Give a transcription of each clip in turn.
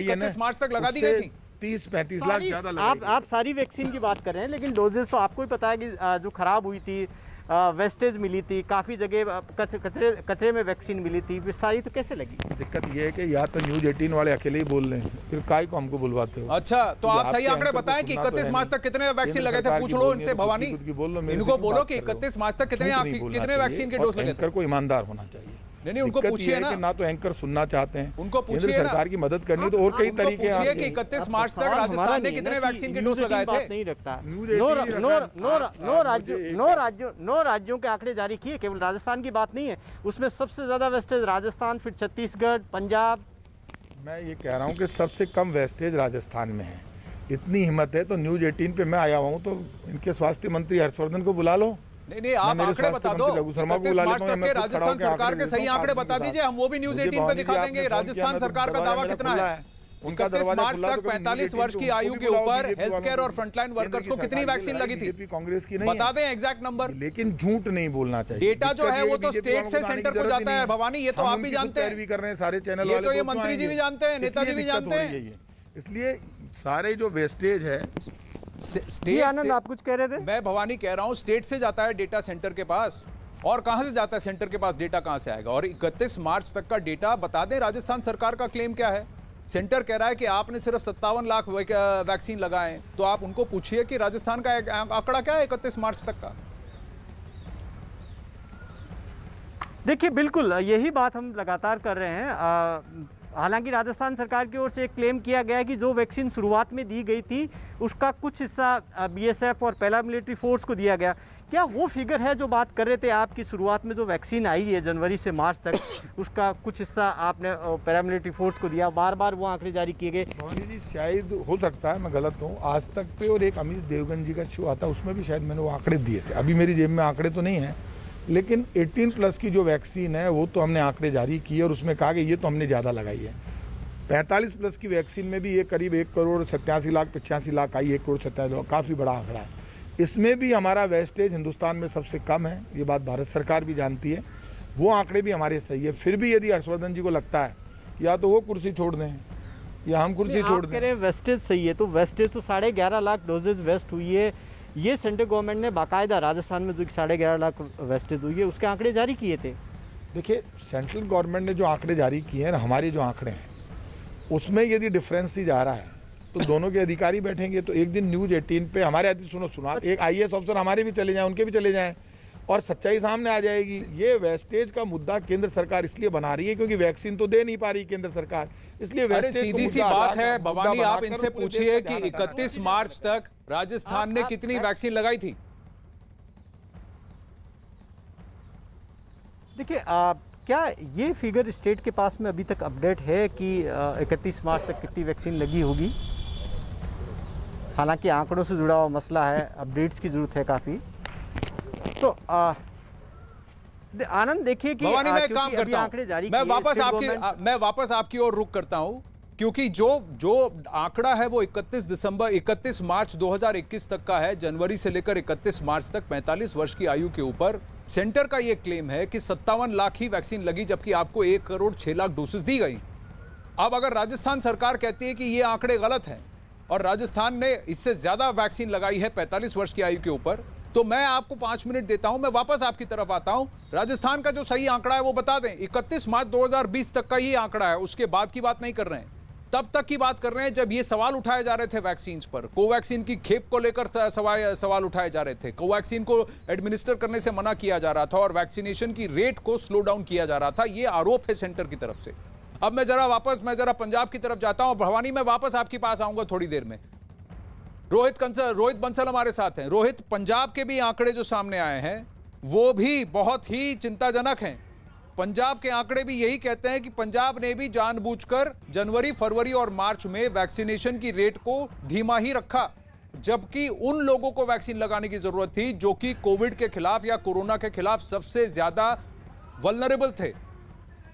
31 मार्च तक लगा दी गई थी। 30-35 लाख ज्यादा आप सारी वैक्सीन की बात कर रहे हैं, लेकिन डोजेस तो आपको ही पता है कि जो खराब हुई थी, वेस्टेज मिली थी, काफ़ी जगह कचरे में वैक्सीन मिली थी, फिर सारी तो कैसे लगी? दिक्कत ये है कि या तो न्यूज 18 वाले अकेले ही बोल रहे हैं, फिर काय को हमको बुलवाते हो। अच्छा, तो आप सही आंकड़े बताएं कि 31 मार्च तक कितने वैक्सीन लगे थे? पूछ लो इनसे, भवानी इनको बोलो कि 31 मार्च तक कितने वैक्सीन के डोज लगे थे? एंकर को ईमानदार होना चाहिए। नहीं, उनको पूछिए ना तो एंकर सुनना चाहते हैं, उनको पूछिए सरकार की मदद करनी तो और कई तरीके हैं कि 31 मार्च तक राजस्थान ने कितने वैक्सीन के डोज लगाए थे? नहीं रखता। नौ राज्यों के आंकड़े जारी किए, केवल राजस्थान की बात नहीं है। उसमें सबसे ज्यादा वेस्टेज राजस्थान, फिर छत्तीसगढ़, पंजाब। मैं ये कह रहा हूँ कि सबसे कम वेस्टेज राजस्थान में है। इतनी हिम्मत है तो न्यूज 18 पे मैं आया हूँ, तो इनके स्वास्थ्य मंत्री हर्षवर्धन को बुला लो। नहीं, आप आंकड़े बता दो। 31 मार्च तक के राजस्थान सरकार के सही आंकड़े बता दीजिए, हम वो भी न्यूज 18 पे दिखा देंगे। राजस्थान सरकार का दावा कितना है? 31 मार्च तक 45 वर्ष की आयु के ऊपर हेल्थ केयर और फ्रंटलाइन वर्कर्स को कितनी वैक्सीन लगी थी? कांग्रेस की नहीं बता दें एग्जैक्ट नंबर, लेकिन झूठ नहीं बोलना चाहिए। डेटा जो है वो तो स्टेट से सेंटर को जाता है भवानी, ये तो आप भी जानते हैं। कर रहे हैं सारे चैनल वाले, ये तो ये मंत्री जी भी जानते हैं, नेताजी भी जानते हैं। इसलिए सारे जो वेस्टेज है, जी आनंद आप कुछ कह रहे थे? मैं भवानी कह रहा हूं, स्टेट से जाता है डेटा सेंटर के पास, और कहां से जाता है सेंटर के पास? डेटा कहां से आएगा? और 31 मार्च तक का डेटा बता दें। राजस्थान सरकार का क्लेम क्या है? सेंटर कह रहा है कि आपने सिर्फ 57 लाख वैक्सीन लगाए, तो आप उनको पूछिए कि राजस्थान का आंकड़ा क्या है 31 मार्च तक का। देखिए, बिल्कुल यही बात हम लगातार कर रहे हैं। हालांकि राजस्थान सरकार की ओर से एक क्लेम किया गया है कि जो वैक्सीन शुरुआत में दी गई थी उसका कुछ हिस्सा बीएसएफ और पैरामिलिट्री फोर्स को दिया गया। क्या वो फिगर है जो बात कर रहे थे आप की शुरुआत में जो वैक्सीन आई है जनवरी से मार्च तक, उसका कुछ हिस्सा आपने पैरामिलिट्री फोर्स को दिया? बार बार वो आंकड़े जारी किए गए। जी शायद हो सकता है, मैं गलत हूँ। आज तक पे और एक अमित देवगन जी का शो आता, उसमें भी शायद मैंने वो आंकड़े दिए थे। अभी मेरी जेब में आंकड़े तो नहीं है, लेकिन 18 प्लस की जो वैक्सीन है वो तो हमने आंकड़े जारी किए और उसमें कहा कि ये तो हमने ज़्यादा लगाई है। 45 प्लस की वैक्सीन में भी ये करीब 1,87,85,00,000 आई, 1,87,00,000, काफ़ी बड़ा आंकड़ा है। इसमें भी हमारा वेस्टेज हिंदुस्तान में सबसे कम है, ये बात भारत सरकार भी जानती है। वो आंकड़े भी हमारे सही है। फिर भी यदि हर्षवर्धन जी को लगता है या तो वो कुर्सी छोड़ दें या हम कुर्सी छोड़ दें। कह रहे हैं वेस्टेज सही है, तो वेस्टेज तो 11.5 लाख डोजेज वेस्ट हुई है। ये सेंट्रल गवर्नमेंट ने बाकायदा राजस्थान में जो 11.5 लाख वेस्टेज हुई है उसके आंकड़े जारी किए थे। देखिए, सेंट्रल गवर्नमेंट ने जो आंकड़े जारी किए हैं, हमारे जो आंकड़े हैं उसमें यदि डिफरेंस ही जा रहा है तो दोनों के अधिकारी बैठेंगे तो एक दिन न्यूज 18 पे हमारे सुना एक आईएएस अफसर हमारे भी चले जाएं, उनके भी चले जाएं और सच्चाई सामने आ जाएगी। ये वेस्टेज का मुद्दा केंद्र सरकार इसलिए बना रही है क्योंकि वैक्सीन तो दे नहीं पा रही केंद्र सरकार, इसलिए वेस्टेज सीधी सी बात है भवानी, आप इनसे पूछिए कि 31 मार्च तक राजस्थान ने कितनी वैक्सीन लगाई थी? देखिए, क्या ये फिगर स्टेट के पास में अभी तक अपडेट है कि 31 मार्च तक कितनी वैक्सीन लगी होगी? हालांकि आंकड़ों से जुड़ा हुआ मसला है, अपडेट्स की जरूरत है काफ़ी। तो आनंद देखिए कि भवानी, मैं काम करता हूं, आंकड़े जारी मैं वापस आपकी ओर रुख करता हूं, क्योंकि जो आंकड़ा है वो 31 मार्च 2021 तक का है। जनवरी से लेकर 31 मार्च तक 45 वर्ष की आयु के ऊपर सेंटर का ये क्लेम है कि 57 लाख ही वैक्सीन लगी, जबकि आपको 1,06,00,000 डोसेस दी गई। अब अगर राजस्थान सरकार कहती है कि ये आंकड़े गलत हैं और राजस्थान ने इससे ज्यादा वैक्सीन लगाई है 45 वर्ष की आयु के ऊपर, तो मैं आपको 5 मिनट देता हूं, मैं वापस आपकी तरफ आता हूं। राजस्थान का जो सही आंकड़ा है वो बता दें। 31 मार्च 2020 तक का ये आंकड़ा है, उसके बाद की बात नहीं कर रहे हैं, तब तक की बात कर रहे हैं जब ये सवाल उठाए जा रहे थे वैक्सीन पर। कोवैक्सीन की खेप को लेकर सवाल उठाए जा रहे थे, कोवैक्सीन को एडमिनिस्टर करने से मना किया जा रहा था और वैक्सीनेशन की रेट को स्लो डाउन किया जा रहा था। ये आरोप है सेंटर की तरफ से। अब मैं जरा पंजाब की तरफ जाता हूं। भवानी, मैं वापस आपके पास आऊंगा थोड़ी देर में। रोहित बंसल हमारे साथ हैं। रोहित, पंजाब के भी आंकड़े जो सामने आए हैं वो भी बहुत ही चिंताजनक हैं। पंजाब के आंकड़े भी यही कहते हैं कि पंजाब ने भी जानबूझकर जनवरी, फरवरी और मार्च में वैक्सीनेशन की रेट को धीमा ही रखा, जबकि उन लोगों को वैक्सीन लगाने की जरूरत थी जो कि कोविड के खिलाफ या कोरोना के खिलाफ सबसे ज्यादा वल्नरेबल थे।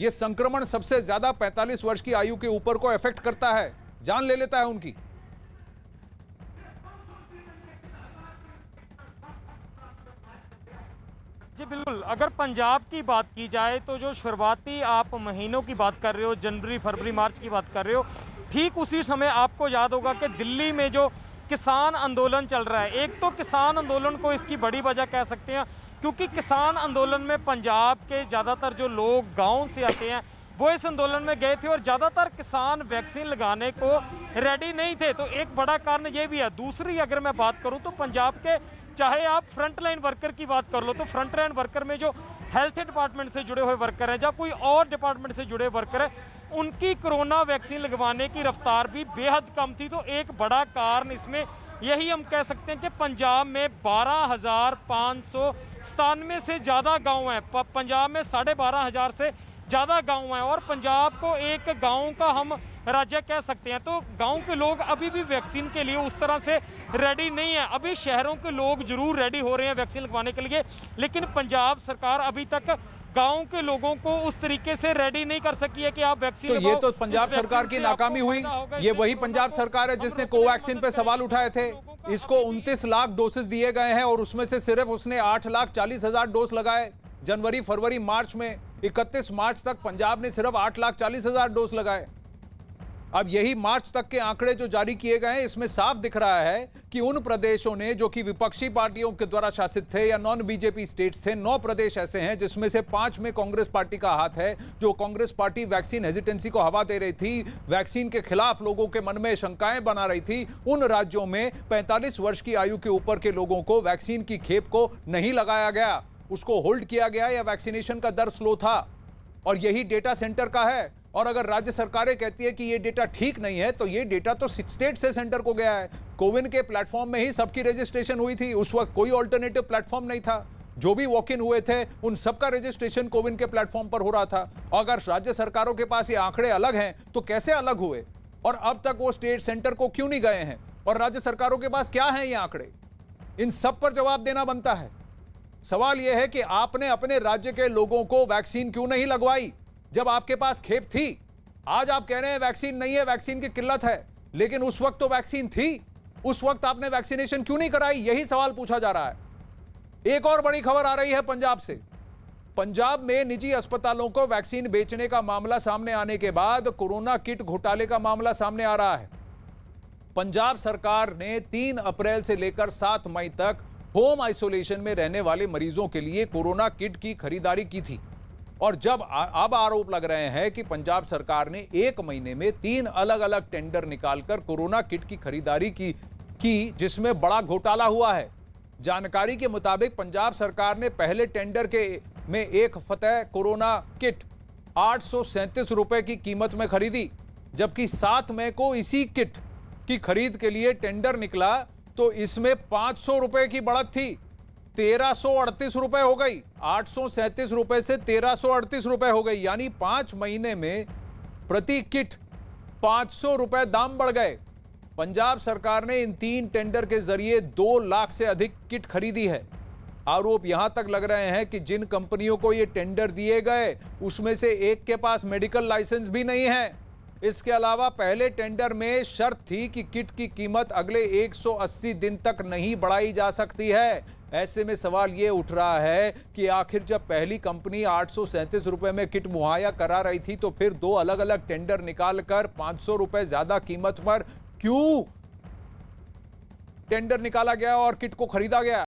यह संक्रमण सबसे ज्यादा 45 वर्ष की आयु के ऊपर को इफेक्ट करता है, जान ले लेता है उनकी। जी बिल्कुल, अगर पंजाब की बात की जाए तो जो शुरुआती आप महीनों की बात कर रहे हो, जनवरी, फरवरी, मार्च की बात कर रहे हो, ठीक उसी समय आपको याद होगा कि दिल्ली में जो किसान आंदोलन चल रहा है, एक तो किसान आंदोलन को इसकी बड़ी वजह कह सकते हैं क्योंकि किसान आंदोलन में पंजाब के ज़्यादातर जो लोग गांव से आते हैं वो इस आंदोलन में गए थे और ज़्यादातर किसान वैक्सीन लगाने को रेडी नहीं थे। तो एक बड़ा कारण ये भी है। दूसरी अगर मैं बात करूं तो पंजाब के चाहे आप फ्रंट लाइन वर्कर की बात कर लो तो फ्रंट लाइन वर्कर में जो हेल्थ डिपार्टमेंट से जुड़े हुए वर्कर हैं या कोई और डिपार्टमेंट से जुड़े वर्कर हैं, उनकी कोरोना वैक्सीन लगवाने की रफ्तार भी बेहद कम थी। तो एक बड़ा कारण इसमें यही हम कह सकते हैं कि पंजाब में 12,597 से ज़्यादा गांव हैं। पंजाब में 12,500 से ज़्यादा गांव हैं और पंजाब को एक गांव का हम राज्य कह सकते हैं। तो गांव के लोग अभी भी वैक्सीन के लिए उस तरह से रेडी नहीं है। अभी शहरों के लोग जरूर रेडी हो रहे हैं वैक्सीन लगवाने के लिए, लेकिन पंजाब सरकार अभी तक गांव के लोगों को उस तरीके से रेडी नहीं कर सकी है कि आप वैक्सीन तो ये तो पंजाब सरकार की नाकामी हुई। ये वही पंजाब सरकार है जिसने कोवैक्सीन पे सवाल उठाए थे। इसको 29 लाख डोसेस दिए गए हैं और उसमें से सिर्फ उसने 8,40,000 डोज लगाए। जनवरी, फरवरी, मार्च में 31 मार्च तक पंजाब ने सिर्फ 8,40,000 डोज लगाए। अब यही मार्च तक के आंकड़े जो जारी किए गए हैं, इसमें साफ दिख रहा है कि उन प्रदेशों ने जो कि विपक्षी पार्टियों के द्वारा शासित थे या नॉन बीजेपी स्टेट्स थे, 9 प्रदेश ऐसे हैं जिसमें से 5 में कांग्रेस पार्टी का हाथ है। जो कांग्रेस पार्टी वैक्सीन हेजिटेंसी को हवा दे रही थी, वैक्सीन के खिलाफ लोगों के मन में शंकाएं बना रही थी, उन राज्यों में 45 वर्ष की आयु के ऊपर के लोगों को वैक्सीन की खेप को नहीं लगाया गया, उसको होल्ड किया गया या वैक्सीनेशन का दर स्लो था। और यही डेटा सेंटर का है। और अगर राज्य सरकारें कहती है कि ये डेटा ठीक नहीं है, तो ये डेटा तो स्टेट से सेंटर को गया है। कोविन के प्लेटफॉर्म में ही सबकी रजिस्ट्रेशन हुई थी। उस वक्त कोई ऑल्टरनेटिव प्लेटफॉर्म नहीं था। जो भी वॉक इन हुए थे उन सबका रजिस्ट्रेशन कोविन के प्लेटफॉर्म पर हो रहा था। अगर राज्य सरकारों के पास ये आंकड़े अलग हैं तो कैसे अलग हुए, और अब तक वो स्टेट सेंटर को क्यों नहीं गए हैं, और राज्य सरकारों के पास क्या हैं ये आंकड़े? इन सब पर जवाब देना बनता है। सवाल यह है कि आपने अपने राज्य के लोगों को वैक्सीन क्यों नहीं लगवाई जब आपके पास खेप थी? आज आप कह रहे हैं वैक्सीन नहीं है, वैक्सीन की किल्लत है, लेकिन उस वक्त तो वैक्सीन थी। उस वक्त आपने वैक्सीनेशन क्यों नहीं कराई? यही सवाल पूछा जा रहा है। एक और बड़ी खबर आ रही है पंजाब से। पंजाब में निजी अस्पतालों को वैक्सीन बेचने का मामला सामने आने के बाद कोरोना किट घोटाले का मामला सामने आ रहा है। पंजाब सरकार ने 3 अप्रैल से लेकर 7 मई तक होम आइसोलेशन में रहने वाले मरीजों के लिए कोरोना किट की खरीदारी की थी। और जब अब आरोप लग रहे हैं कि पंजाब सरकार ने 1 महीने में 3 अलग अलग टेंडर निकालकर कोरोना किट की खरीदारी की जिसमें बड़ा घोटाला हुआ है। जानकारी के मुताबिक पंजाब सरकार ने पहले टेंडर में एक फतेह कोरोना किट 837 रुपए की कीमत में खरीदी, जबकि 7 मई को इसी किट की खरीद के लिए टेंडर निकला तो इसमें 500 रुपए की बढ़त थी, 1338 रुपए हो गई। 837 रुपए से 1338 रुपए हो गई, यानी 5 महीने में प्रति किट 500 रुपए दाम बढ़ गए। पंजाब सरकार ने इन 3 टेंडर के जरिए 2 लाख से अधिक किट खरीदी है। आरोप यहां तक लग रहे हैं कि जिन कंपनियों को ये टेंडर दिए गए उसमें से एक के पास मेडिकल लाइसेंस भी नहीं है। इसके अलावा पहले टेंडर में शर्त थी कि किट की कीमत अगले 180 दिन तक नहीं बढ़ाई जा सकती है। ऐसे में सवाल ये उठ रहा है कि आखिर जब पहली कंपनी 837 रुपए में किट मुहैया करा रही थी तो फिर 2 अलग अलग टेंडर निकालकर 500 रुपए ज्यादा कीमत पर क्यों टेंडर निकाला गया और किट को खरीदा गया?